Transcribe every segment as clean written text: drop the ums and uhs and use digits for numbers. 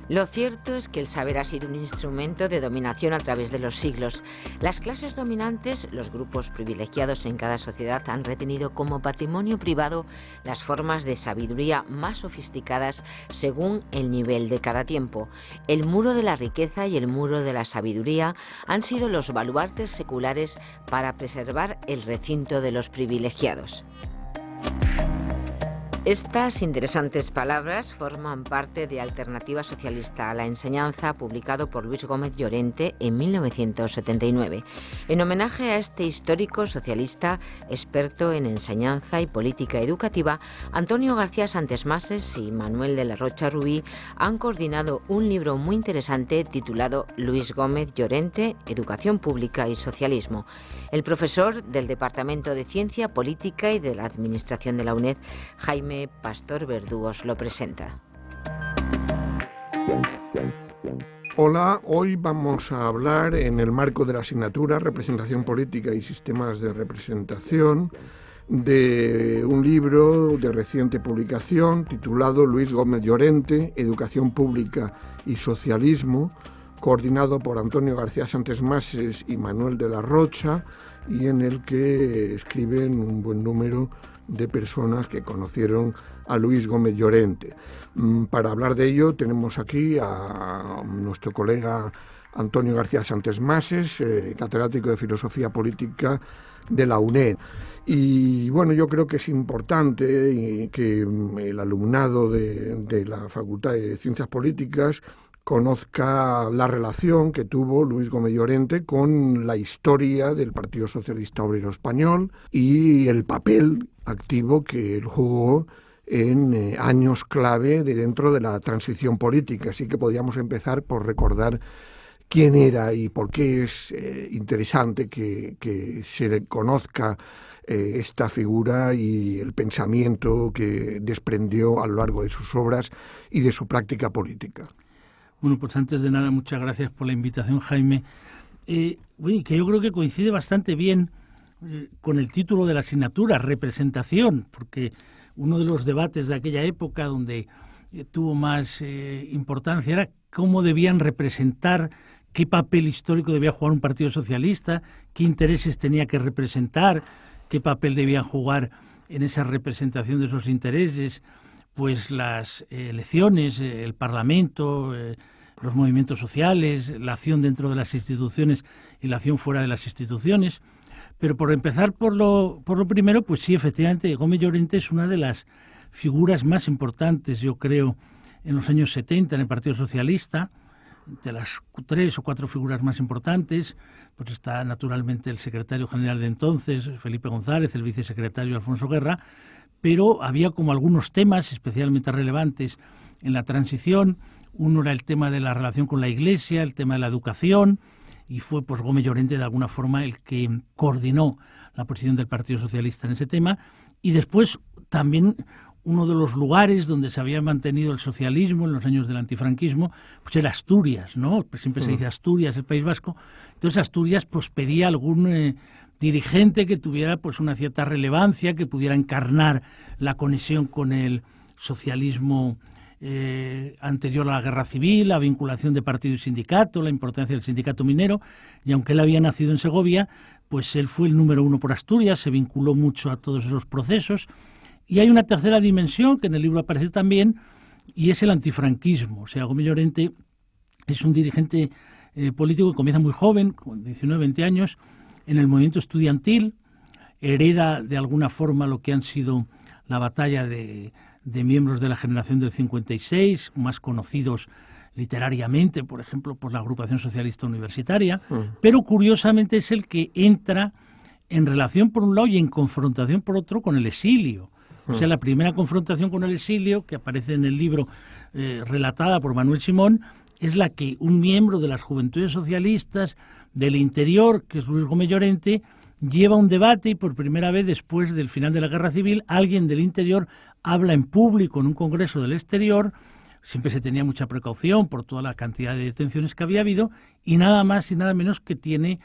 Lo cierto es que el saber ha sido un instrumento de dominación a través de los siglos. Las clases dominantes, los grupos privilegiados en cada sociedad, han retenido como patrimonio privado las formas de sabiduría más sofisticadas según el nivel de cada tiempo. El muro de la riqueza y el muro de la sabiduría han sido los baluartes seculares para preservar el recinto de los privilegiados. Estas interesantes palabras forman parte de Alternativa Socialista a la Enseñanza, publicado por Luis Gómez Llorente en 1979. En homenaje a este histórico socialista, experto en enseñanza y política educativa, Antonio García Santesmases y Manuel de la Rocha Rubí han coordinado un libro muy interesante titulado Luis Gómez Llorente, Educación Pública y Socialismo. El profesor del Departamento de Ciencia Política y de la Administración de la UNED, Jaime Pastor Verdúos, lo presenta. Hola, hoy vamos a hablar en el marco de la asignatura Representación Política y Sistemas de Representación de un libro de reciente publicación titulado Luis Gómez Llorente, Educación Pública y Socialismo, coordinado por Antonio García Santesmases y Manuel de la Rocha, y en el que escriben un buen número de personas que conocieron a Luis Gómez Llorente. Para hablar de ello tenemos aquí a nuestro colega Antonio García Santesmases, catedrático de Filosofía Política de la UNED. Y bueno, yo creo que es importante que el alumnado de la Facultad de Ciencias Políticas conozca la relación que tuvo Luis Gómez Llorente con la historia del Partido Socialista Obrero Español y el papel activo que él jugó en años clave dentro de la transición política. Así que podríamos empezar por recordar quién era y por qué es interesante que se conozca esta figura y el pensamiento que desprendió a lo largo de sus obras y de su práctica política. Bueno, pues antes de nada, muchas gracias por la invitación, Jaime. Que yo creo que coincide bastante bien con el título de la asignatura, representación, porque uno de los debates de aquella época donde tuvo más importancia era cómo debían representar, qué papel histórico debía jugar un partido socialista, qué intereses tenía que representar, qué papel debían jugar en esa representación de esos intereses, pues las elecciones, el Parlamento, los movimientos sociales, la acción dentro de las instituciones y la acción fuera de las instituciones. Pero por empezar por lo primero, pues sí, efectivamente, Gómez Llorente es una de las figuras más importantes, yo creo, en los años 70 en el Partido Socialista. De las 3 o 4 figuras más importantes, pues está naturalmente el secretario general de entonces, Felipe González, el vicesecretario Alfonso Guerra, pero había como algunos temas especialmente relevantes en la transición. Uno era el tema de la relación con la Iglesia, el tema de la educación, y fue pues Gómez Llorente de alguna forma el que coordinó la posición del Partido Socialista en ese tema. Y después también uno de los lugares donde se había mantenido el socialismo en los años del antifranquismo, pues era Asturias, ¿no? Pues siempre se dice Asturias, el País Vasco. Entonces Asturias pues pedía algún dirigente que tuviera pues una cierta relevancia, que pudiera encarnar la conexión con el socialismo anterior a la Guerra Civil, la vinculación de partido y sindicato, la importancia del sindicato minero, y aunque él había nacido en Segovia, pues él fue el número 1 por Asturias, se vinculó mucho a todos esos procesos. Y hay una tercera dimensión que en el libro aparece también, y es el antifranquismo. O sea, Gómez Llorente es un dirigente político que comienza muy joven, con 19, 20 años, en el movimiento estudiantil, hereda de alguna forma lo que han sido la batalla de miembros de la generación del 56, más conocidos literariamente, por ejemplo, por la Agrupación Socialista Universitaria, pero curiosamente es el que entra en relación por un lado y en confrontación por otro con el exilio. O sea, la primera confrontación con el exilio, que aparece en el libro relatada por Manuel Simón, es la que un miembro de las Juventudes Socialistas del interior, que es Luis Gómez Llorente, lleva un debate y por primera vez después del final de la Guerra Civil, alguien del interior habla en público en un congreso del exterior. Siempre se tenía mucha precaución por toda la cantidad de detenciones que había habido, y nada más y nada menos que tiene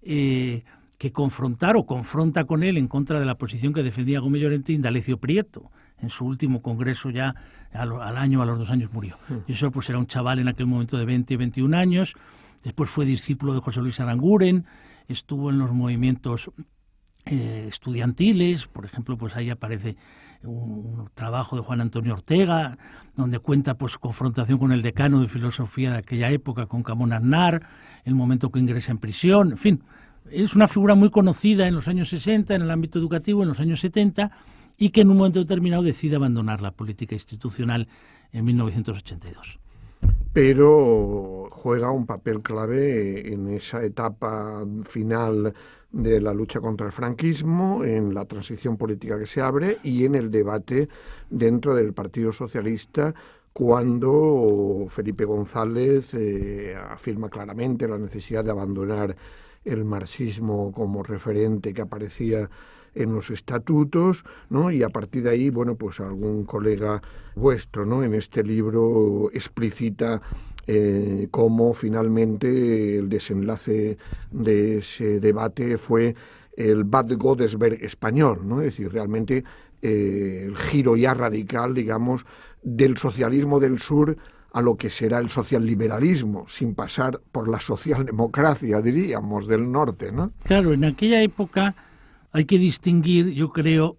que confrontar o confronta con él en contra de la posición que defendía Gómez Llorente Indalecio Prieto, en su último congreso ya a los 2 años murió. Y eso pues era un chaval en aquel momento de 20 y 21 años, después fue discípulo de José Luis Aranguren, estuvo en los movimientos estudiantiles, por ejemplo, pues ahí aparece un trabajo de Juan Antonio Ortega, donde cuenta pues su confrontación con el decano de filosofía de aquella época, con Camón Aznar, el momento que ingresa en prisión, en fin, es una figura muy conocida en los años 60, en el ámbito educativo, en los años 70, y que en un momento determinado decide abandonar la política institucional en 1982. Pero juega un papel clave en esa etapa final de la lucha contra el franquismo, en la transición política que se abre y en el debate dentro del Partido Socialista, cuando Felipe González afirma claramente la necesidad de abandonar el marxismo como referente que aparecía en los estatutos, ¿no? Y a partir de ahí, bueno, pues algún colega vuestro, ¿no?, en este libro explicita cómo finalmente el desenlace de ese debate fue el Bad Godesberg español, ¿no? Es decir, realmente el giro ya radical, digamos, del socialismo del sur a lo que será el socialliberalismo, sin pasar por la socialdemocracia, diríamos, del norte, ¿no? Claro, en aquella época hay que distinguir, yo creo,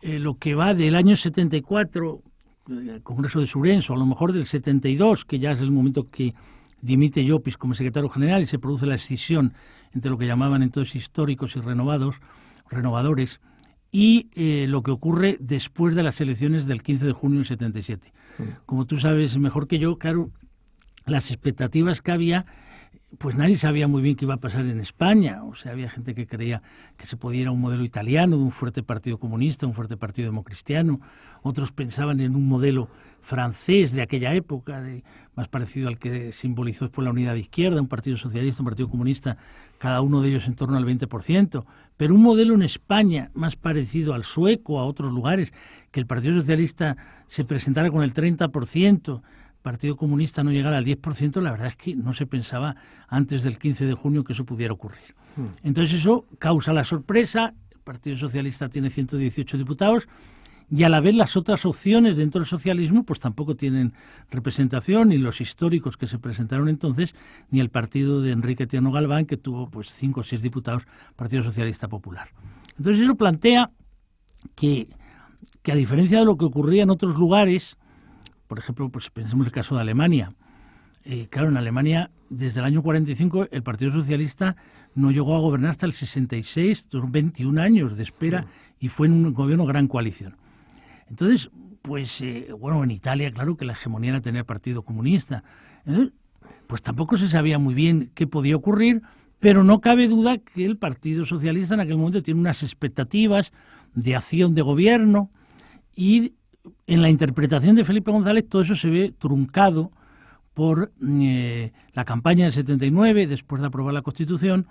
lo que va del año 74, el Congreso de Surenso, a lo mejor del 72, que ya es el momento que dimite Llopis como secretario general y se produce la escisión entre lo que llamaban entonces históricos y renovadores, y lo que ocurre después de las elecciones del 15 de junio del 77. Como tú sabes mejor que yo, claro, las expectativas que había, pues nadie sabía muy bien qué iba a pasar en España. O sea, había gente que creía que se podía ir a un modelo italiano, de un fuerte partido comunista, un fuerte partido democristiano. Otros pensaban en un modelo francés de aquella época, más parecido al que simbolizó después la Unidad de Izquierda, un partido socialista, un partido comunista, cada uno de ellos en torno al 20%. Pero un modelo en España más parecido al sueco, a otros lugares, que el Partido Socialista se presentara con el 30%, Partido Comunista no llegara al 10%, la verdad es que no se pensaba antes del 15 de junio que eso pudiera ocurrir. Entonces eso causa la sorpresa, el Partido Socialista tiene 118 diputados y a la vez las otras opciones dentro del socialismo pues tampoco tienen representación, ni los históricos que se presentaron entonces, ni el partido de Enrique Tierno Galván, que tuvo pues 5 o 6 diputados, Partido Socialista Popular. Entonces eso plantea que a diferencia de lo que ocurría en otros lugares, por ejemplo, pues pensemos en el caso de Alemania. Claro, en Alemania, desde el año 45, el Partido Socialista no llegó a gobernar hasta el 66, 21 años de espera, y fue en un gobierno gran coalición. Entonces, pues, bueno, en Italia, claro que la hegemonía era tener Partido Comunista. Pues tampoco se sabía muy bien qué podía ocurrir, pero no cabe duda que el Partido Socialista en aquel momento tiene unas expectativas de acción de gobierno, y en la interpretación de Felipe González todo eso se ve truncado por la campaña del 79, después de aprobar la Constitución,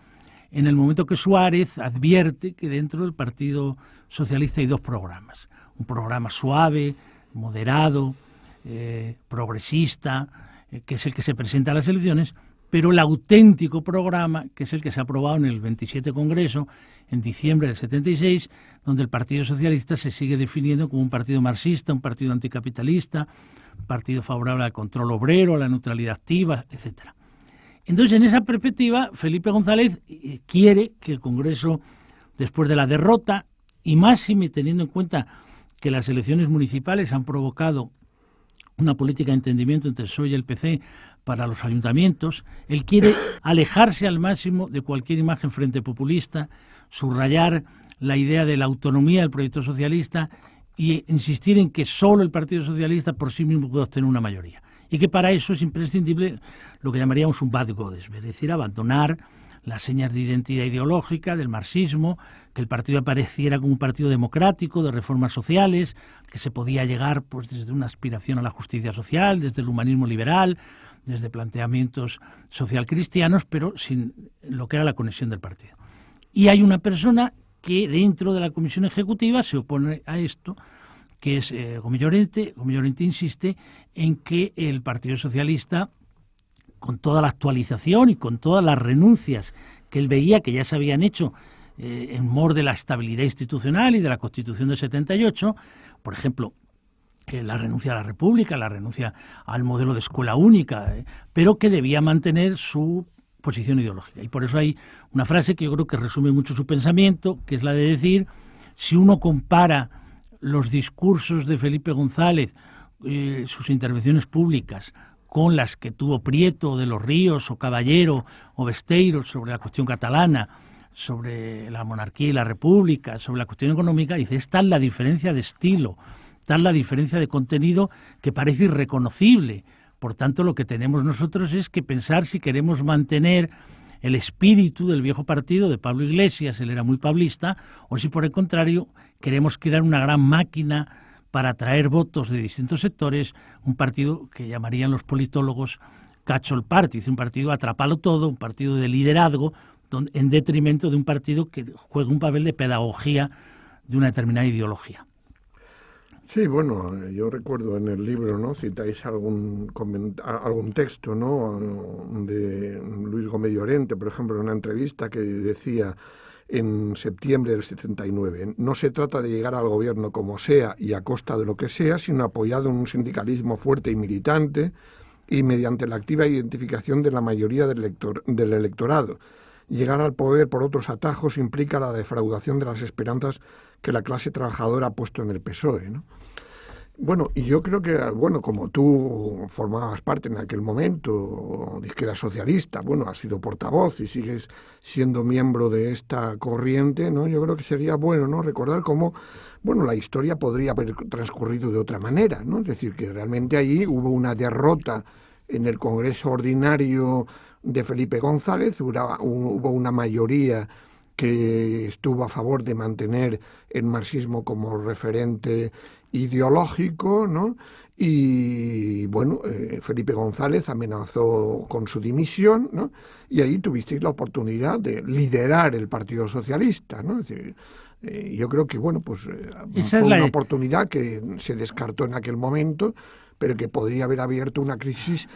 en el momento que Suárez advierte que dentro del Partido Socialista hay 2 programas. Un programa suave, moderado, progresista, que es el que se presenta a las elecciones, pero el auténtico programa, que es el que se ha aprobado en el 27 Congreso, en diciembre del 76, donde el Partido Socialista se sigue definiendo como un partido marxista, un partido anticapitalista, un partido favorable al control obrero, a la neutralidad activa, etcétera. Entonces, en esa perspectiva, Felipe González quiere que el Congreso, después de la derrota, y máxime teniendo en cuenta que las elecciones municipales han provocado una política de entendimiento entre el PSOE y el PC para los ayuntamientos, él quiere alejarse al máximo de cualquier imagen frente populista, subrayar la idea de la autonomía del proyecto socialista y insistir en que solo el Partido Socialista por sí mismo puede obtener una mayoría. Y que para eso es imprescindible lo que llamaríamos un Bad Godesberg, es decir, abandonar las señas de identidad ideológica del marxismo, que el partido apareciera como un partido democrático, de reformas sociales, que se podía llegar pues desde una aspiración a la justicia social, desde el humanismo liberal, desde planteamientos socialcristianos, pero sin lo que era la conexión del partido. Y hay una persona que dentro de la comisión ejecutiva se opone a esto, que es Gómez Llorente. Gómez Llorente insiste en que el Partido Socialista, con toda la actualización y con todas las renuncias que él veía que ya se habían hecho en mor de la estabilidad institucional y de la Constitución del 78, por ejemplo, la renuncia a la República, la renuncia al modelo de escuela única, pero que debía mantener su posición ideológica. Y por eso hay una frase que yo creo que resume mucho su pensamiento, que es la de decir, si uno compara los discursos de Felipe González, sus intervenciones públicas, con las que tuvo Prieto, de los Ríos, o Caballero, o Besteiro sobre la cuestión catalana, sobre la monarquía y la república, sobre la cuestión económica, dice, es tal la diferencia de estilo, tal la diferencia de contenido que parece irreconocible. Por tanto, lo que tenemos nosotros es que pensar si queremos mantener el espíritu del viejo partido de Pablo Iglesias, él era muy pablista, o si por el contrario queremos crear una gran máquina para atraer votos de distintos sectores, un partido que llamarían los politólogos catch-all party, un partido atrapalo todo, un partido de liderazgo, en detrimento de un partido que juega un papel de pedagogía de una determinada ideología. Sí, bueno, yo recuerdo en el libro, ¿no?, citáis algún texto, ¿no?, de Luis Gómez Llorente, por ejemplo, en una entrevista que decía en septiembre del 79, no se trata de llegar al gobierno como sea y a costa de lo que sea, sino apoyado en un sindicalismo fuerte y militante y mediante la activa identificación de la mayoría del electorado. Llegar al poder por otros atajos implica la defraudación de las esperanzas que la clase trabajadora ha puesto en el PSOE, ¿no? Bueno, y yo creo que, bueno, como tú formabas parte en aquel momento de Izquierda Socialista, bueno, has sido portavoz y sigues siendo miembro de esta corriente, ¿no? Yo creo que sería bueno, ¿no?, recordar cómo, bueno, la historia podría haber transcurrido de otra manera, ¿no? Es decir, que realmente allí hubo una derrota en el Congreso Ordinario de Felipe González, hubo una mayoría que estuvo a favor de mantener el marxismo como referente ideológico, ¿no? Y bueno, Felipe González amenazó con su dimisión, ¿no? Y ahí tuvisteis la oportunidad de liderar el Partido Socialista, ¿no? Es decir, yo creo que, bueno, pues fue una oportunidad que se descartó en aquel momento, pero que podría haber abierto una crisis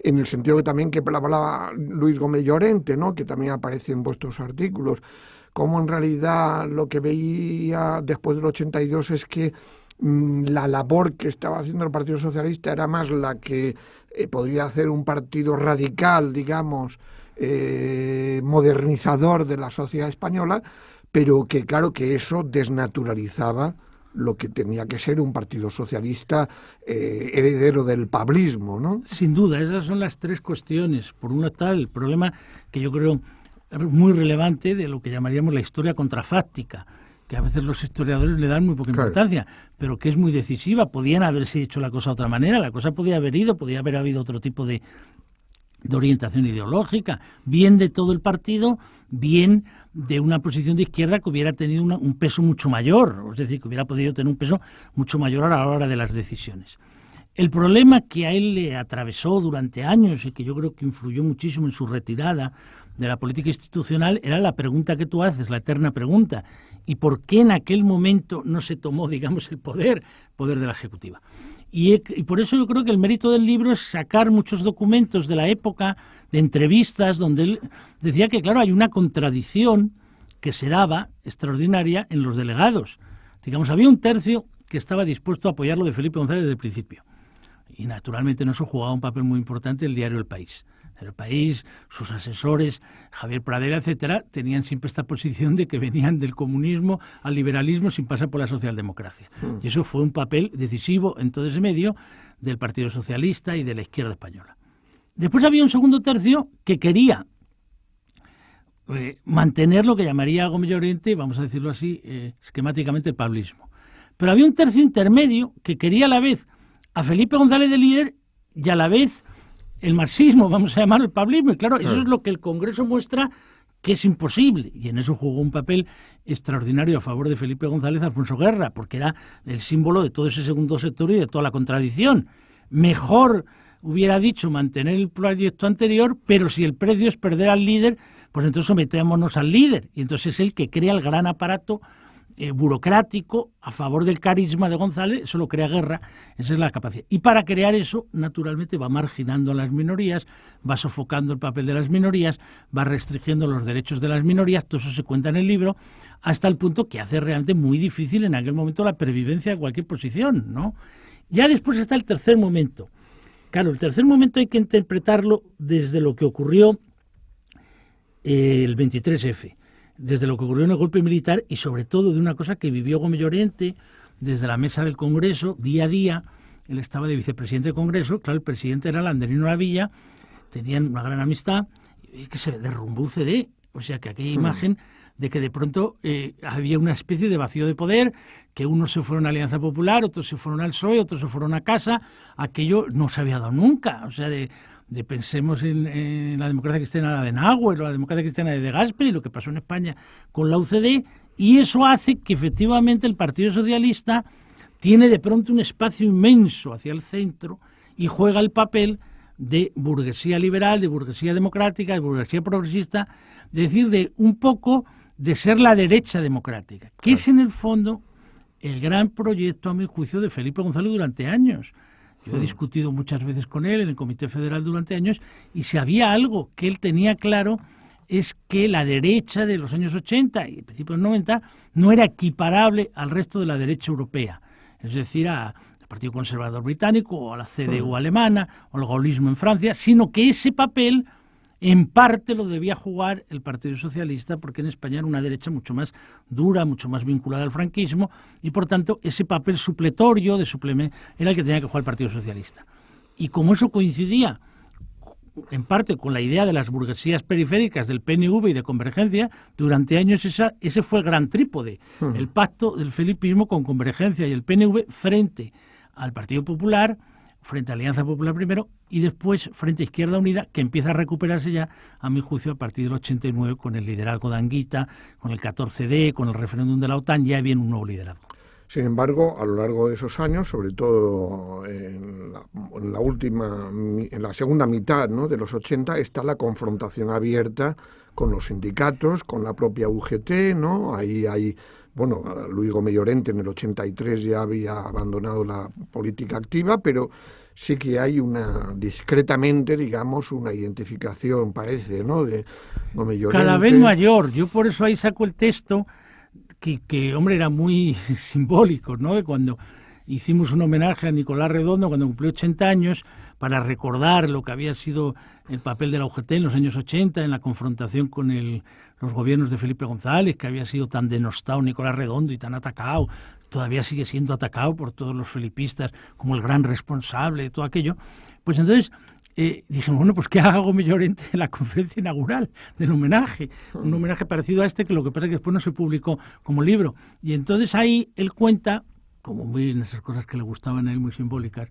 en el sentido que también que hablaba Luis Gómez Llorente, ¿no?, que también aparece en vuestros artículos, como en realidad lo que veía después del 82 es que la labor que estaba haciendo el Partido Socialista era más la que podría hacer un partido radical, digamos, modernizador de la sociedad española, pero que claro que eso desnaturalizaba lo que tenía que ser un partido socialista heredero del pablismo, ¿no? Sin duda, esas son las tres cuestiones. Por una tal, el problema que yo creo muy relevante de lo que llamaríamos la historia contrafáctica, que a veces los historiadores le dan muy poca importancia, pero que es muy decisiva. Podían haberse hecho la cosa de otra manera, la cosa podía haber habido otro tipo de orientación ideológica, bien de todo el partido, bien de una posición de izquierda que hubiera tenido un peso mucho mayor, es decir, que hubiera podido tener un peso mucho mayor a la hora de las decisiones. El problema que a él le atravesó durante años y que yo creo que influyó muchísimo en su retirada de la política institucional era la pregunta que tú haces, la eterna pregunta, ¿y por qué en aquel momento no se tomó, digamos, el poder de la Ejecutiva? Y por eso yo creo que el mérito del libro es sacar muchos documentos de la época, de entrevistas, donde él decía que, claro, hay una contradicción que se daba extraordinaria en los delegados. Digamos, había un tercio que estaba dispuesto a apoyar lo de Felipe González desde el principio. Y naturalmente en eso jugaba un papel muy importante el diario El País. El País, sus asesores, Javier Pradera, etcétera, tenían siempre esta posición de que venían del comunismo al liberalismo sin pasar por la socialdemocracia. Y eso fue un papel decisivo en todo ese medio del Partido Socialista y de la izquierda española. Después había un segundo tercio que quería mantener lo que llamaría Gómez Llorente, vamos a decirlo así, esquemáticamente el pablismo. Pero había un tercio intermedio que quería a la vez a Felipe González de líder y a la vez el marxismo, vamos a llamarlo el pablismo, y claro, eso es lo que el Congreso muestra que es imposible, y en eso jugó un papel extraordinario a favor de Felipe González Alfonso Guerra, porque era el símbolo de todo ese segundo sector y de toda la contradicción. Mejor hubiera dicho mantener el proyecto anterior, pero si el precio es perder al líder, pues entonces sometémonos al líder, y entonces es el que crea el gran aparato burocrático a favor del carisma de González, eso lo crea Guerra, esa es la capacidad. Y para crear eso, naturalmente, va marginando a las minorías, va sofocando el papel de las minorías, va restringiendo los derechos de las minorías, todo eso se cuenta en el libro, hasta el punto que hace realmente muy difícil en aquel momento la pervivencia de cualquier posición, ¿no? Ya después está el tercer momento. Claro, el tercer momento hay que interpretarlo desde lo que ocurrió el 23F, desde lo que ocurrió en el golpe militar y sobre todo de una cosa que vivió Gómez Llorente desde la mesa del Congreso, día a día. Él estaba de vicepresidente del Congreso, claro, el presidente era Landerino Lavilla, tenían una gran amistad, y que se derrumbó un CD, o sea que aquella imagen de que de pronto había una especie de vacío de poder, que unos se fueron a Alianza Popular, otros se fueron al PSOE, otros se fueron a casa, aquello no se había dado nunca, o sea, pensemos en la democracia cristiana de Adenauer o la democracia cristiana de Gasperi y lo que pasó en España con la UCD, y eso hace que efectivamente el Partido Socialista tiene de pronto un espacio inmenso hacia el centro y juega el papel de burguesía liberal, de burguesía democrática, de burguesía progresista, es decir, de un poco de ser la derecha democrática, que es en el fondo el gran proyecto, a mi juicio, de Felipe González durante años. Yo he discutido muchas veces con él en el Comité Federal durante años, y si había algo que él tenía claro es que la derecha de los años 80 y principios de los 90 no era equiparable al resto de la derecha europea, es decir, al Partido Conservador Británico o a la CDU alemana o al gaullismo en Francia, sino que ese papel en parte lo debía jugar el Partido Socialista, porque en España era una derecha mucho más dura, mucho más vinculada al franquismo, y por tanto ese papel supletorio, de suplemento, era el que tenía que jugar el Partido Socialista. Y como eso coincidía en parte con la idea de las burguesías periféricas del PNV y de Convergencia, durante años ese fue el gran trípode, el pacto del felipismo con Convergencia y el PNV frente al Partido Popular, frente a Alianza Popular primero y después frente a Izquierda Unida, que empieza a recuperarse ya, a mi juicio, a partir del 89 con el liderazgo de Anguita, con el 14D, con el referéndum de la OTAN, ya viene un nuevo liderazgo. Sin embargo, a lo largo de esos años, sobre todo en la segunda mitad, ¿no?, de los 80, está la confrontación abierta con los sindicatos, con la propia UGT, ¿no? Ahí hay, bueno, Luis Gómez Llorente en el 83 ya había abandonado la política activa, pero sí que hay discretamente, digamos, una identificación, parece, ¿no?, de Gómez Llorente. Cada vez mayor. Yo por eso ahí saco el texto que hombre, era muy simbólico, ¿no?, de cuando hicimos un homenaje a Nicolás Redondo cuando cumplió 80 años, para recordar lo que había sido el papel de la UGT en los años 80, en la confrontación con los gobiernos de Felipe González, que había sido tan denostado Nicolás Redondo y tan atacado, todavía sigue siendo atacado por todos los felipistas como el gran responsable de todo aquello. Pues entonces dijimos, bueno, pues que haga Gómez Llorente en la conferencia inaugural del homenaje, un homenaje parecido a este, que lo que pasa es que después no se publicó como libro. Y entonces ahí él cuenta, como muy en esas cosas que le gustaban a él, muy simbólicas,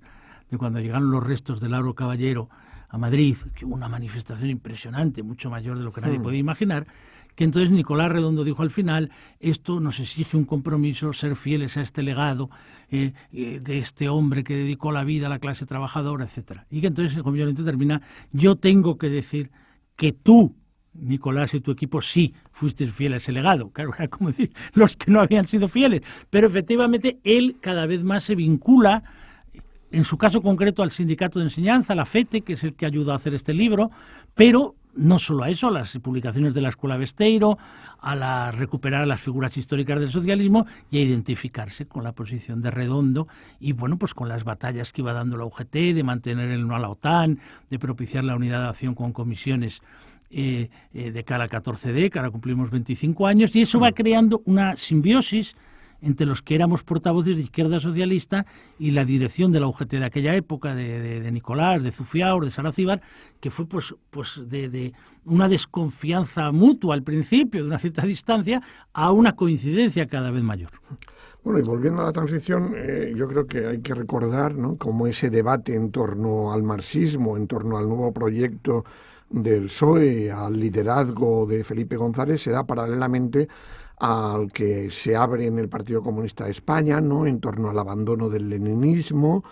de cuando llegaron los restos de Lauro Caballero a Madrid, que hubo una manifestación impresionante, mucho mayor de lo que nadie podía imaginar, que entonces Nicolás Redondo dijo al final, esto nos exige un compromiso, ser fieles a este legado de este hombre que dedicó la vida a la clase trabajadora, etcétera. Y que entonces Gómez Llorente termina, yo tengo que decir que tú, Nicolás, y tu equipo sí fuiste fiel a ese legado. Claro, era como decir los que no habían sido fieles. Pero efectivamente él cada vez más se vincula, en su caso concreto, al sindicato de enseñanza, la FETE, que es el que ayudó a hacer este libro, pero no solo a eso, a las publicaciones de la Escuela Besteiro, a recuperar las figuras históricas del socialismo y a identificarse con la posición de Redondo y, bueno, pues con las batallas que iba dando la UGT, de mantener el no a la OTAN, de propiciar la unidad de acción con comisiones de cara al 14D, que ahora cumplimos 25 años, y eso va creando una simbiosis entre los que éramos portavoces de Izquierda Socialista y la dirección de la UGT de aquella época, de Nicolás, de Zufiaur, de Saracíbar, que fue pues de una desconfianza mutua al principio, de una cierta distancia, a una coincidencia cada vez mayor. Bueno, y volviendo a la transición, yo creo que hay que recordar, ¿no?, cómo ese debate en torno al marxismo, en torno al nuevo proyecto del PSOE, al liderazgo de Felipe González, se da paralelamente al que se abre en el Partido Comunista de España, ¿no?, en torno al abandono del leninismo,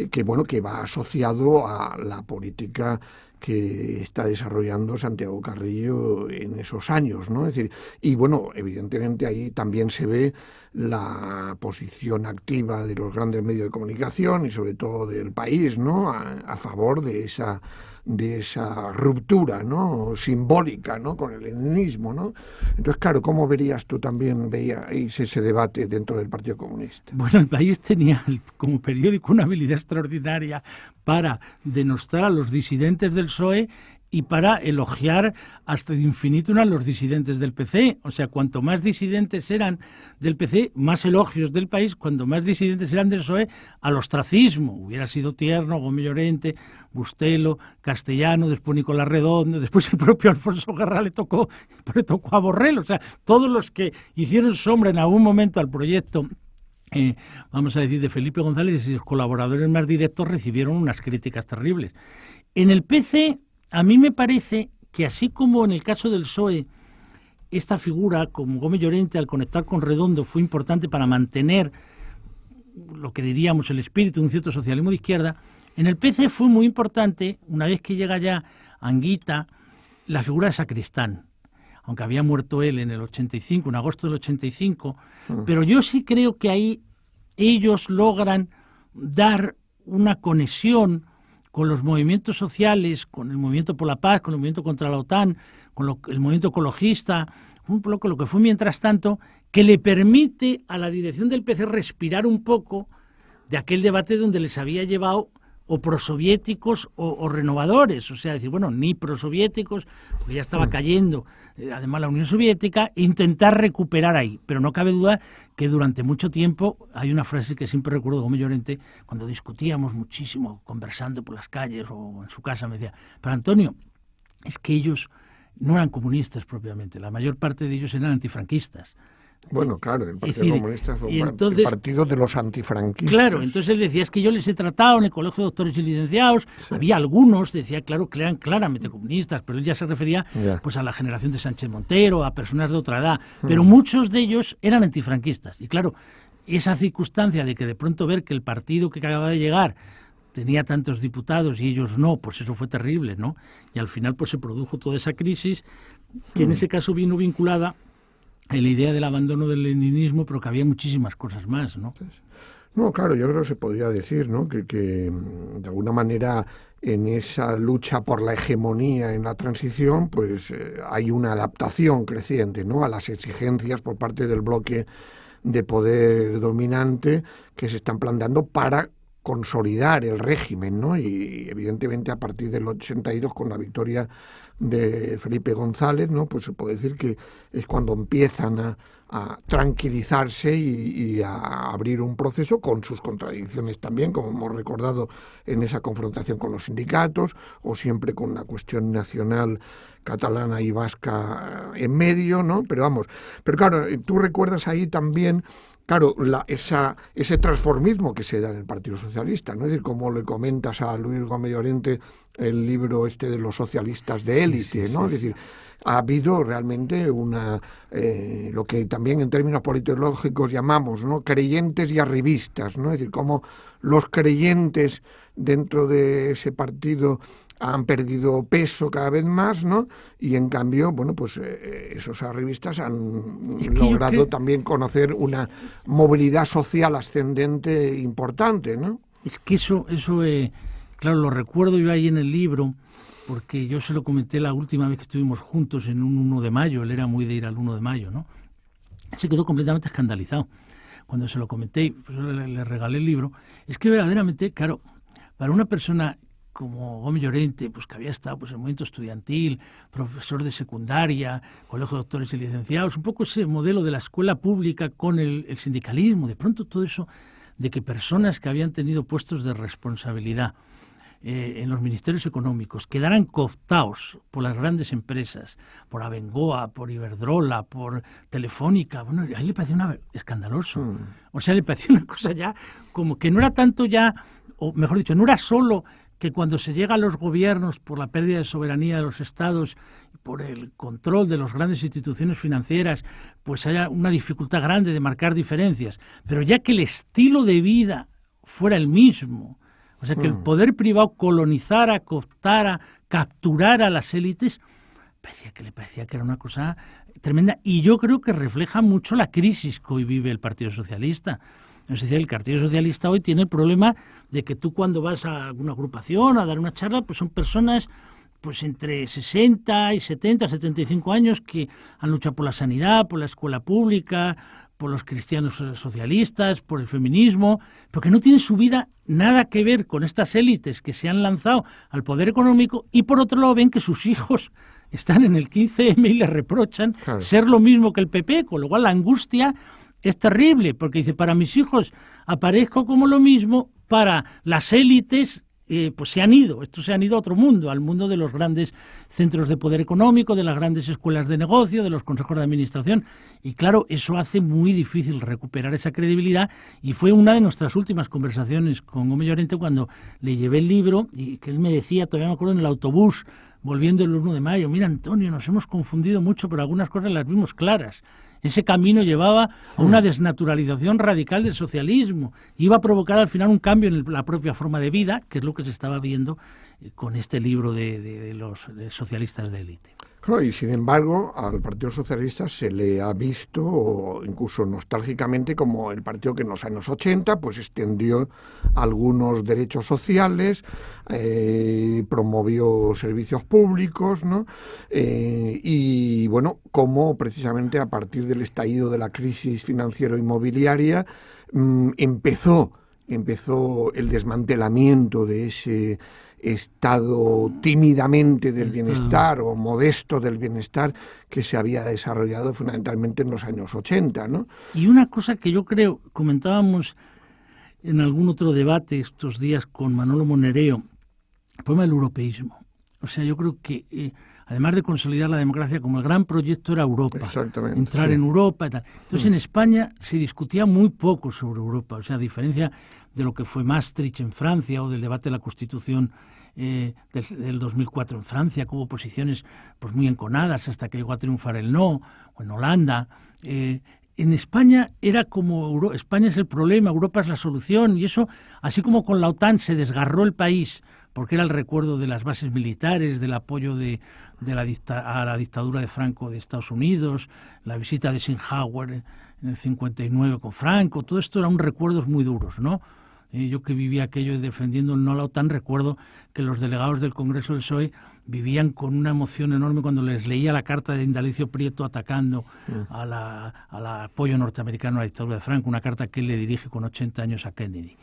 que va asociado a la política que está desarrollando Santiago Carrillo en esos años, ¿no? Es decir, y bueno, evidentemente ahí también se ve la posición activa de los grandes medios de comunicación y sobre todo del país, ¿no? A favor de esa ruptura, ¿no? Simbólica, ¿no? Con el leninismo, ¿no? Entonces, claro, ¿cómo veías tú también veías ese debate dentro del Partido Comunista? Bueno, el país tenía como periódico una habilidad extraordinaria para denostar a los disidentes del PSOE y para elogiar hasta de infinitum a los disidentes del PC. O sea, cuanto más disidentes eran del PC, más elogios del país; cuanto más disidentes eran del PSOE, al ostracismo. Hubiera sido Tierno, Gómez Llorente, Bustelo, Castellano, después Nicolás Redondo, después el propio Alfonso Guerra le tocó a Borrell. O sea, todos los que hicieron sombra en algún momento al proyecto, vamos a decir, de Felipe González y sus colaboradores más directos, recibieron unas críticas terribles. En el PC, a mí me parece que, así como en el caso del PSOE, esta figura, como Gómez Llorente, al conectar con Redondo, fue importante para mantener lo que diríamos el espíritu de un cierto socialismo de izquierda, en el PC fue muy importante, una vez que llega ya Anguita, la figura de Sacristán, aunque había muerto él en el 85, en agosto del 85, pero yo sí creo que ahí ellos logran dar una conexión con los movimientos sociales, con el movimiento por la paz, con el movimiento contra la OTAN, con el movimiento ecologista, un poco lo que fue mientras tanto, que le permite a la dirección del PC respirar un poco de aquel debate donde les había llevado o prosoviéticos o renovadores, o sea, decir, bueno, ni prosoviéticos, porque ya estaba cayendo, además la Unión Soviética, e intentar recuperar ahí. Pero no cabe duda que durante mucho tiempo, hay una frase que siempre recuerdo de Gómez Llorente, cuando discutíamos muchísimo, conversando por las calles o en su casa, me decía, pero Antonio, es que ellos no eran comunistas propiamente, la mayor parte de ellos eran antifranquistas. Bueno, claro, el Partido Comunista fue el partido de los antifranquistas. Claro, entonces él decía, es que yo les he tratado en el Colegio de Doctores y Licenciados, había algunos, decía, claro, que eran claramente comunistas, pero él ya se refería pues a la generación de Sánchez Montero, a personas de otra edad, pero muchos de ellos eran antifranquistas. Y claro, esa circunstancia de que de pronto ver que el partido que acababa de llegar tenía tantos diputados y ellos no, pues eso fue terrible, ¿no? Y al final pues se produjo toda esa crisis, que en ese caso vino vinculada en la idea del abandono del leninismo, pero que había muchísimas cosas más, ¿no? No, claro, yo creo que se podría decir, ¿no?, que de alguna manera en esa lucha por la hegemonía en la transición, pues hay una adaptación creciente, ¿no?, a las exigencias por parte del bloque de poder dominante que se están planteando para consolidar el régimen, ¿no? Y evidentemente a partir del 82, con la victoria de Felipe González, ¿no?, pues se puede decir que es cuando empiezan a tranquilizarse y a abrir un proceso con sus contradicciones también, como hemos recordado en esa confrontación con los sindicatos, o siempre con la cuestión nacional catalana y vasca en medio, ¿no? Pero claro, tú recuerdas ahí también, claro, ese transformismo que se da en el Partido Socialista, ¿no? Es decir, como le comentas a Luis Gómez Llorente el libro de los socialistas de élite, ¿no? Es decir, ha habido realmente lo que también en términos politológicos llamamos, ¿no?, creyentes y arribistas, ¿no? Es decir, como los creyentes dentro de ese partido han perdido peso cada vez más, ¿no? Y en cambio, bueno, pues esos arribistas han logrado también conocer una movilidad social ascendente importante, ¿no? Es que eso claro, lo recuerdo yo ahí en el libro, porque yo se lo comenté la última vez que estuvimos juntos en un 1 de mayo, él era muy de ir al 1 de mayo, ¿no? Se quedó completamente escandalizado cuando se lo comenté, pues le regalé el libro. Es que verdaderamente, claro, para una persona como Gómez Llorente, pues que había estado pues en el movimiento estudiantil, profesor de secundaria, colegio de doctores y licenciados, un poco ese modelo de la escuela pública con el sindicalismo, de pronto todo eso de que personas que habían tenido puestos de responsabilidad en los ministerios económicos quedaran cooptados por las grandes empresas, por Abengoa, por Iberdrola, por Telefónica, bueno, a él le pareció escandaloso. O sea, le pareció una cosa ya como que no era tanto ya, o mejor dicho, no era solo que cuando se llega a los gobiernos por la pérdida de soberanía de los estados, por el control de las grandes instituciones financieras, pues haya una dificultad grande de marcar diferencias, pero ya que el estilo de vida fuera el mismo, o sea, que el poder privado colonizara, cooptara, capturar a las élites, le parecía que era una cosa tremenda. Y yo creo que refleja mucho la crisis que hoy vive el Partido Socialista. Es decir, el Partido Socialista hoy tiene el problema de que tú cuando vas a alguna agrupación a dar una charla, pues son personas pues entre 60 y 70, 75 años que han luchado por la sanidad, por la escuela pública, por los cristianos socialistas, por el feminismo, pero que no tienen su vida nada que ver con estas élites que se han lanzado al poder económico, y por otro lado ven que sus hijos están en el 15M y les reprochan ser lo mismo que el PP, con lo cual la angustia es terrible, porque dice, para mis hijos aparezco como lo mismo, para las élites pues se han ido a otro mundo, al mundo de los grandes centros de poder económico, de las grandes escuelas de negocio, de los consejos de administración, y claro, eso hace muy difícil recuperar esa credibilidad, y fue una de nuestras últimas conversaciones con Gómez Llorente cuando le llevé el libro, y que él me decía, todavía me acuerdo en el autobús, volviendo el 1 de mayo, mira Antonio, nos hemos confundido mucho, pero algunas cosas las vimos claras. Ese camino llevaba a una desnaturalización radical del socialismo. Iba a provocar al final un cambio en la propia forma de vida, que es lo que se estaba viendo con este libro de los socialistas de élite. Claro, y sin embargo, al Partido Socialista se le ha visto, incluso nostálgicamente, como el partido que en los años 80 pues extendió algunos derechos sociales, promovió servicios públicos, ¿no? Y bueno, como precisamente a partir del estallido de la crisis financiero-inmobiliaria empezó el desmantelamiento de ese estado tímidamente del bienestar o modesto del bienestar que se había desarrollado fundamentalmente en los años 80, ¿no? Y una cosa que yo creo, comentábamos en algún otro debate estos días con Manolo Monereo, el problema del europeísmo. O sea, yo creo que además de consolidar la democracia, como el gran proyecto era Europa, entrar en Europa y tal. Entonces en España se discutía muy poco sobre Europa, o sea, a diferencia de lo que fue Maastricht en Francia o del debate de la Constitución del 2004 en Francia, que hubo posiciones pues muy enconadas hasta que llegó a triunfar el no, o en Holanda. En España era como España es el problema, Europa es la solución, y eso, así como con la OTAN se desgarró el país porque era el recuerdo de las bases militares, del apoyo a la dictadura de Franco de Estados Unidos, la visita de Eisenhower en el 59 con Franco, todo esto eran recuerdos muy duros, ¿no? Yo que vivía aquello defendiendo el no a la OTAN, recuerdo que los delegados del Congreso del PSOE vivían con una emoción enorme cuando les leía la carta de Indalecio Prieto atacando al apoyo norteamericano a la dictadura de Franco, una carta que él le dirige con 80 años a Kennedy.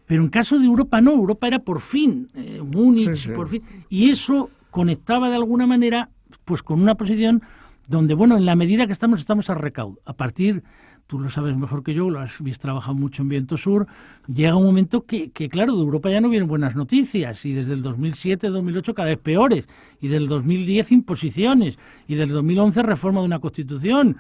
Pero en caso de Europa no, Europa era por fin, Múnich, por fin, y eso conectaba de alguna manera pues con una posición donde, bueno, en la medida que estamos a recaudo. A partir, tú lo sabes mejor que yo, lo has trabajado mucho en Viento Sur, llega un momento que claro, de Europa ya no vienen buenas noticias, y desde el 2007, 2008 cada vez peores, y del 2010 imposiciones, y del 2011 reforma de una constitución,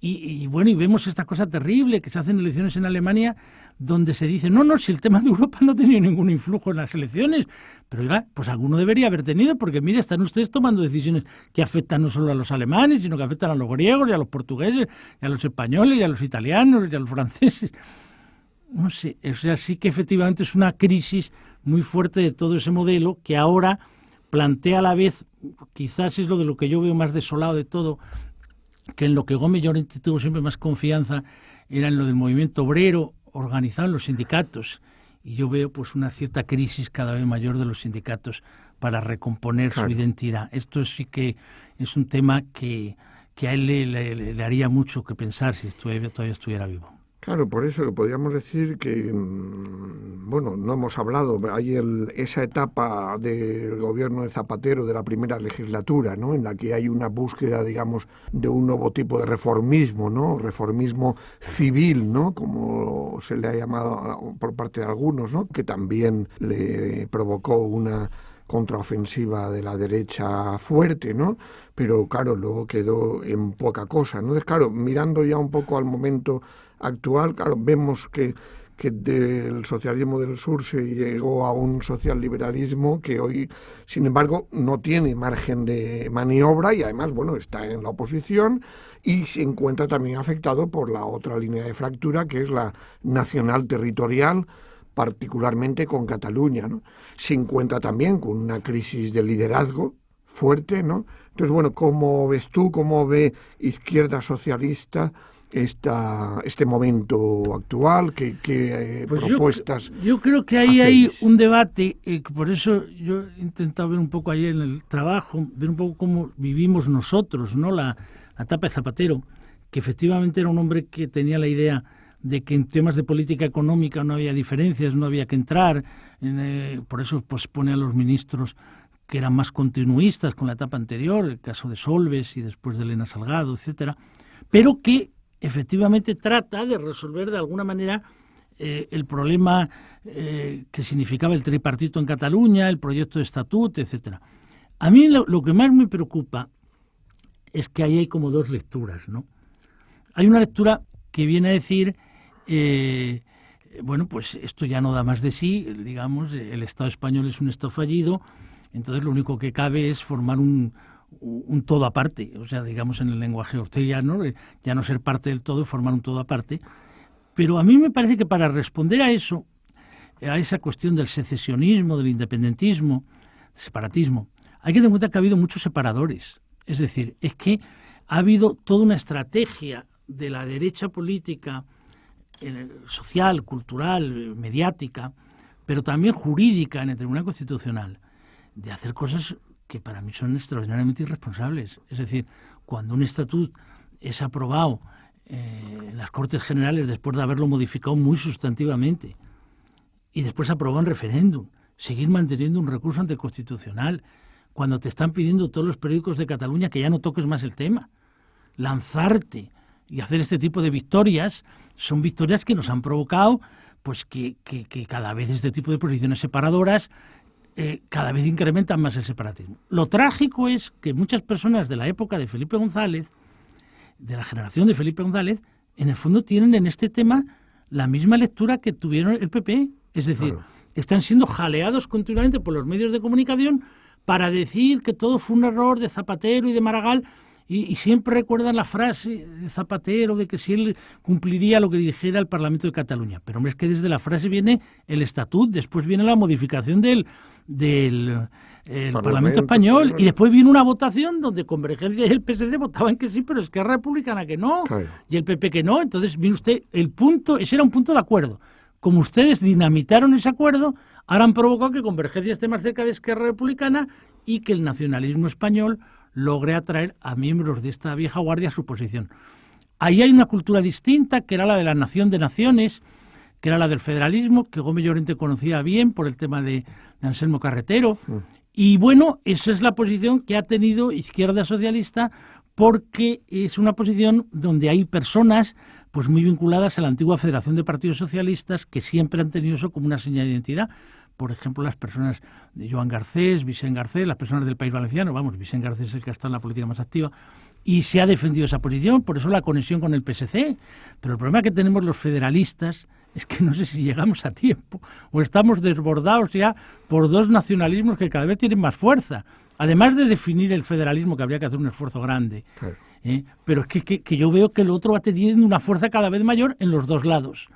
y bueno, y vemos esta cosa terrible que se hacen elecciones en Alemania donde se dice, no, si el tema de Europa no ha tenido ningún influjo en las elecciones, pero oiga, pues alguno debería haber tenido, porque mire, están ustedes tomando decisiones que afectan no solo a los alemanes, sino que afectan a los griegos, y a los portugueses, y a los españoles, y a los italianos, y a los franceses. No sé, o sea, sí que efectivamente es una crisis muy fuerte de todo ese modelo que ahora plantea a la vez, quizás es lo que yo veo más desolado de todo, que en lo que Gómez Llorente tuvo siempre más confianza era en lo del movimiento obrero organizado en los sindicatos, y yo veo pues una cierta crisis cada vez mayor de los sindicatos para recomponer su identidad. Esto sí que es un tema que a él le haría mucho que pensar si todavía estuviera vivo. Claro, por eso que podríamos decir que, bueno, no hemos hablado, hay esa etapa del gobierno de Zapatero de la primera legislatura, ¿no?, en la que hay una búsqueda, digamos, de un nuevo tipo de reformismo, ¿no?, reformismo civil, ¿no?, como se le ha llamado por parte de algunos, ¿no?, que también le provocó una contraofensiva de la derecha fuerte, ¿no?, pero claro, luego quedó en poca cosa, ¿no? Entonces, claro, mirando ya un poco al momento actual, claro, vemos que del socialismo del sur se llegó a un socialliberalismo que hoy, sin embargo, no tiene margen de maniobra y además, bueno, está en la oposición y se encuentra también afectado por la otra línea de fractura, que es la nacional territorial, particularmente con Cataluña, ¿no? Se encuentra también con una crisis de liderazgo fuerte, ¿no? Entonces, bueno, ¿cómo ves tú, cómo ve Izquierda Socialista este momento actual? ¿Qué Pues propuestas yo creo que ahí hay un debate, por eso yo he intentado ver un poco ahí en el trabajo, ver un poco cómo vivimos nosotros, ¿no? La etapa de Zapatero, que efectivamente era un hombre que tenía la idea de que en temas de política económica no había diferencias, no había que entrar, por eso pues pone a los ministros que eran más continuistas con la etapa anterior, el caso de Solbes y después de Elena Salgado, etcétera, pero que efectivamente trata de resolver de alguna manera el problema que significaba el tripartito en Cataluña, el proyecto de estatut, etcétera. A mí lo que más me preocupa es que ahí hay como dos lecturas, ¿no? Hay una lectura que viene a decir, bueno, pues esto ya no da más de sí, digamos, el Estado español es un Estado fallido, entonces lo único que cabe es formar un todo aparte, o sea, digamos en el lenguaje orteguiano, ya no ser parte del todo y formar un todo aparte. Pero a mí me parece que para responder a eso, a esa cuestión del secesionismo, del independentismo, separatismo, hay que tener en cuenta que ha habido muchos separadores. Es decir, es que ha habido toda una estrategia de la derecha política, social, cultural, mediática, pero también jurídica en el Tribunal Constitucional, de hacer cosas que para mí son extraordinariamente irresponsables. Es decir, cuando un estatut es aprobado en las Cortes Generales después de haberlo modificado muy sustantivamente y después aprobado en referéndum, seguir manteniendo un recurso ante el Constitucional, cuando te están pidiendo todos los periódicos de Cataluña que ya no toques más el tema, lanzarte y hacer este tipo de victorias, son victorias que nos han provocado pues que cada vez este tipo de posiciones separadoras cada vez incrementan más el separatismo. Lo trágico es que muchas personas de la época de Felipe González, de la generación de Felipe González, en el fondo tienen en este tema la misma lectura que tuvieron el PP. Es decir, están siendo jaleados continuamente por los medios de comunicación para decir que todo fue un error de Zapatero y de Maragall, y siempre recuerdan la frase de Zapatero de que si él cumpliría lo que dijera el Parlamento de Cataluña. Pero hombre, es que desde la frase viene el estatut, después viene la modificación del Parlamento español, y después viene una votación donde Convergencia y el PSD votaban que sí, pero Esquerra Republicana que no, y el PP que no. Entonces, mire usted, ese era un punto de acuerdo. Como ustedes dinamitaron ese acuerdo, ahora han provocado que Convergencia esté más cerca de Esquerra Republicana y que el nacionalismo español logre atraer a miembros de esta vieja guardia a su posición. Ahí hay una cultura distinta, que era la de la nación de naciones, que era la del federalismo, que Gómez Llorente conocía bien por el tema de Anselmo Carretero. Y bueno, esa es la posición que ha tenido Izquierda Socialista, porque es una posición donde hay personas pues muy vinculadas a la antigua Federación de Partidos Socialistas, que siempre han tenido eso como una señal de identidad. Por ejemplo, las personas de Joan Garcés, Vicent Garcés, las personas del País Valenciano, Vicent Garcés es el que ha estado en la política más activa, y se ha defendido esa posición, por eso la conexión con el PSC. Pero el problema que tenemos los federalistas es que no sé si llegamos a tiempo o estamos desbordados ya por dos nacionalismos que cada vez tienen más fuerza. Además de definir el federalismo, que habría que hacer un esfuerzo grande, claro. Pero es que yo veo que el otro va teniendo una fuerza cada vez mayor en los dos lados.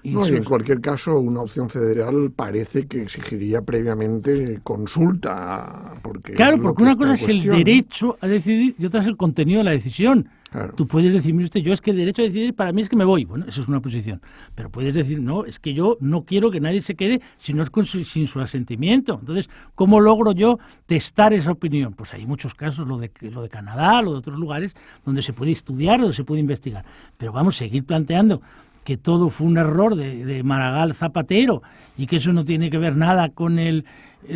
Y en cualquier caso, una opción federal parece que exigiría previamente consulta. Porque una cosa es el derecho a decidir y otra es el contenido de la decisión. Claro. Tú puedes decir, mire usted, yo es que el derecho a decidir para mí es que me voy. Bueno, eso es una posición. Pero puedes decir, no, es que yo no quiero que nadie se quede si no es sin su asentimiento. Entonces, ¿cómo logro yo testar esa opinión? Pues hay muchos casos, lo de Canadá, lo de otros lugares, donde se puede estudiar, donde se puede investigar. Pero vamos a seguir planteando que todo fue un error de Maragall Zapatero y que eso no tiene que ver nada con el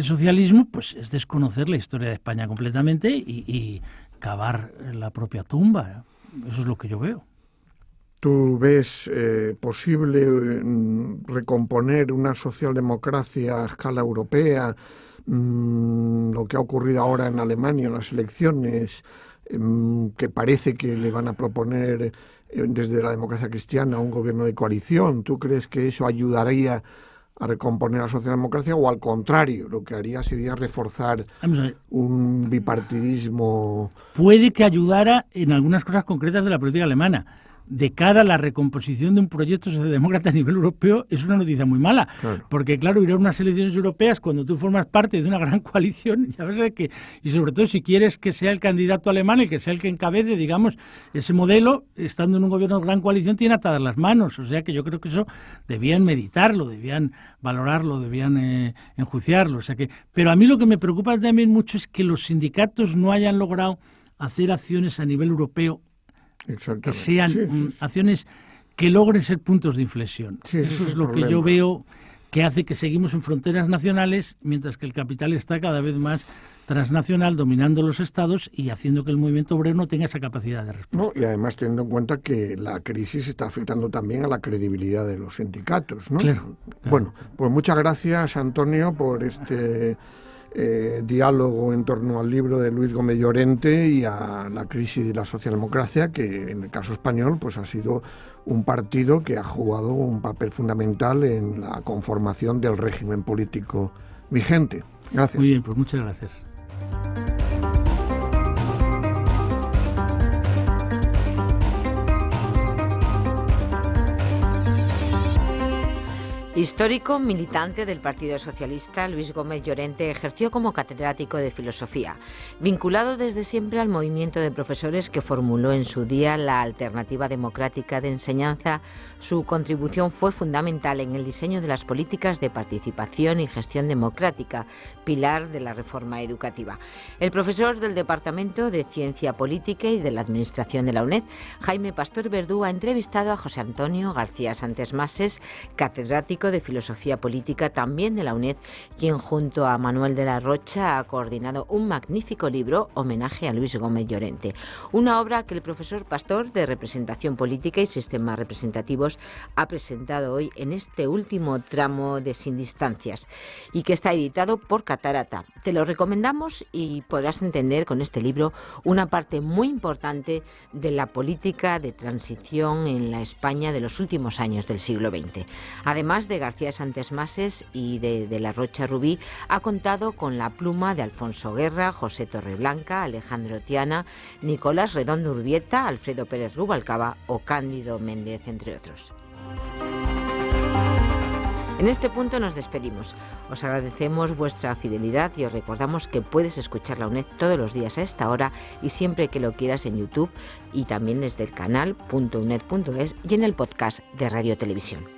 socialismo, pues es desconocer la historia de España completamente y cavar la propia tumba. Eso es lo que yo veo. ¿Tú ves posible recomponer una socialdemocracia a escala europea? Lo que ha ocurrido ahora en Alemania en las elecciones, que parece que le van a proponer desde la democracia cristiana un gobierno de coalición. ¿Tú crees que eso ayudaría a recomponer la socialdemocracia o al contrario, lo que haría sería reforzar un bipartidismo? Puede que ayudara en algunas cosas concretas de la política alemana, de cara a la recomposición de un proyecto socialdemócrata a nivel europeo, es una noticia muy mala. Claro. Porque, claro, ir a unas elecciones europeas cuando tú formas parte de una gran coalición, ya ves que, y sobre todo si quieres que sea el candidato alemán el que sea el que encabece, digamos, ese modelo, estando en un gobierno de gran coalición, tiene atadas las manos. O sea que yo creo que eso debían meditarlo, debían valorarlo, debían enjuiciarlo. O sea que, pero a mí lo que me preocupa también mucho es que los sindicatos no hayan logrado hacer acciones a nivel europeo que sean acciones que logren ser puntos de inflexión. Eso es lo que yo veo que hace que seguimos en fronteras nacionales, mientras que el capital está cada vez más transnacional, dominando los estados y haciendo que el movimiento obrero no tenga esa capacidad de respuesta. No, y además teniendo en cuenta que la crisis está afectando también a la credibilidad de los sindicatos, ¿no? Claro. Bueno, pues muchas gracias, Antonio, por este diálogo en torno al libro de Luis Gómez Llorente y a la crisis de la socialdemocracia, que en el caso español pues ha sido un partido que ha jugado un papel fundamental en la conformación del régimen político vigente. Gracias. Muy bien, pues muchas gracias. Histórico militante del Partido Socialista, Luis Gómez Llorente ejerció como catedrático de filosofía, vinculado desde siempre al movimiento de profesores que formuló en su día la Alternativa Democrática de Enseñanza. Su contribución fue fundamental en el diseño de las políticas de participación y gestión democrática, pilar de la reforma educativa. El profesor del Departamento de Ciencia Política y de la Administración de la UNED, Jaime Pastor Verdú, ha entrevistado a José Antonio García Santesmases, catedrático de Filosofía Política también de la UNED, quien junto a Manuel de la Rocha ha coordinado un magnífico libro, Homenaje a Luis Gómez Llorente, una obra que el profesor Pastor de Representación Política y Sistemas Representativos ha presentado hoy en este último tramo de Sin Distancias y que está editado por Catarata. Te lo recomendamos y podrás entender con este libro una parte muy importante de la política de transición en la España de los últimos años del siglo XX. Además de García Santesmases y de la Rocha Rubí, ha contado con la pluma de Alfonso Guerra, José Torreblanca, Alejandro Tiana, Nicolás Redondo Urbieta, Alfredo Pérez Rubalcaba o Cándido Méndez, entre otros. En este punto nos despedimos. Os agradecemos vuestra fidelidad y os recordamos que puedes escuchar la UNED todos los días a esta hora y siempre que lo quieras en YouTube y también desde el canal .uned.es y en el podcast de Radio Televisión.